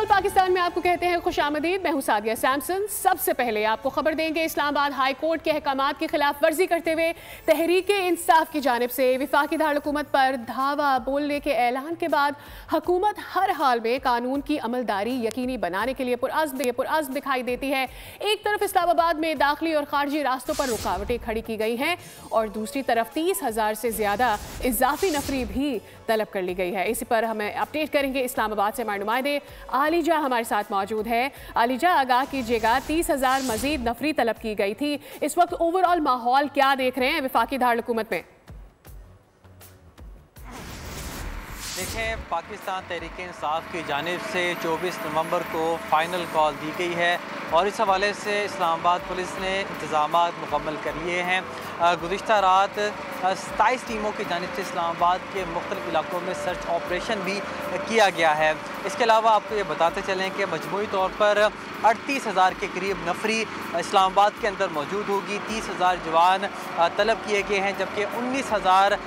Call Pakistan में आपको कहते हैं खुशामदीद। मैं हूं सादिया सैमसन। सबसे पहले आपको खबर देंगे इस्लामाबाद हाई कोर्ट के अहकामात की खिलाफ वर्जी करते हुए तहरीक इंसाफ की जानिब से विफाकी दारुलहुकूमत पर धावा बोलने के ऐलान के बाद हुकूमत हर हाल में कानून की अमलदारी यकीनी बनाने के लिए पुरअज़्म दिखाई देती है। एक तरफ इस्लामाबाद में दाखिली और खारजी रास्तों पर रुकावटें खड़ी की गई हैं और दूसरी तरफ 30,000 से ज्यादा इजाफी नफरी भी तलब कर ली गई है। इसी पर हमें अपडेट करेंगे इस्लामाबाद से हमारे नुमाइंदे आलिजा हमारे साथ मौजूद है। आलिजा, आगाह कीजिएगा, 30,000 मजीद नफरी तलब की गई थी। इस वक्त ओवरऑल माहौल क्या देख रहे हैं विफाकी दारुलहुकूमत में? देखें, पाकिस्तान तहरीक इंसाफ की जानिब से 24 नवंबर को फ़ाइनल कॉल दी गई है और इस हवाले से इस्लामाबाद पुलिस ने इंतज़ामात मुकम्मल कर लिए हैं। गुज़िश्ता रात 27 टीमों की जानिब से इस्लामाबाद के मुख्तलिफ़ इलाकों में सर्च ऑपरेशन भी किया गया है। इसके अलावा आपको ये बताते चलें कि मजमूई तौर पर 38,000 के करीब नफरी इस्लामाबाद के अंदर मौजूद होगी। 30,000 जवान तलब किए गए हैं, जबकि 19,000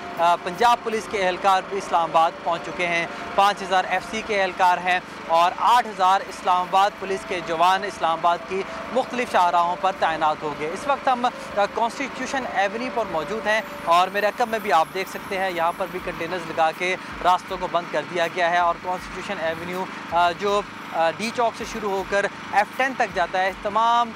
पंजाब पुलिस के एहलकार भी इस्लामाबाद पहुँच चुके हैं। 5,000 FC के एहलकार हैं और 8,000 इस्लामाबाद पुलिस के जवान इस्लामाबाद की मुख्तलिफ शाहराहों पर तैनात हो गए। इस वक्त हम कॉन्स्टिट्यूशन एवेन्यू पर मौजूद हैं और मेरे अकब में भी आप देख सकते हैं यहाँ पर भी कंटेनर्स लगा के रास्तों को बंद कर दिया गया है और कॉन्स्टिट्यूशन एवेन्यू जो डी चौक से शुरू होकर F10 तक जाता है, तमाम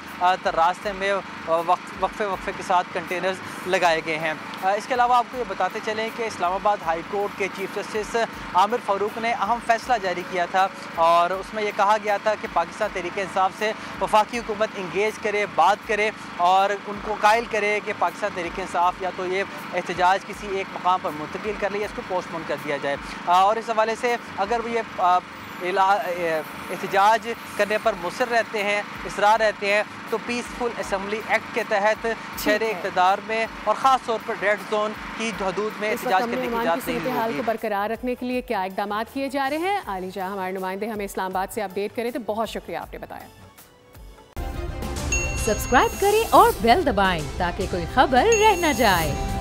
रास्ते में वक्फे के साथ कंटेनर्स लगाए गए हैं। इसके अलावा आपको ये बताते चलें कि इस्लामाबाद हाई कोर्ट के चीफ जस्टिस आमिर फ़ारूक ने अहम फैसला जारी किया था और उसमें यह कहा गया था कि पाकिस्तान तहरीक इंसाफ से वफाकी हुकूमत इंगेज करे, बात करे और उनको कायल करे कि पाकिस्तान तहरीक इंसाफ या तो ये एहतजाज किसी एक मकाम पर मुंतकिल कर ले या इसको पोस्टपोन कर दिया जाए। और इस हवाले से अगर ये एहतजाज करने पर मुसर रहते हैं, इसरार रहते हैं, तो पीसफुल असम्बली एक्ट के तहत शहर इक़्तिदार में और ख़ास तौर पर रेड जोन की हदूद में एहतजाज करने की इजाज़त नहीं होगी। हाल को बरकरार रखने के लिए क्या इक़दाम किए जा रहे हैं? आलिजा हमारे नुमाइंदे हमें इस्लामाबाद से अपडेट करें, तो बहुत शुक्रिया आपने बताया। सब्सक्राइब करें और बेल दबाएं ताकि कोई खबर रह न जाए।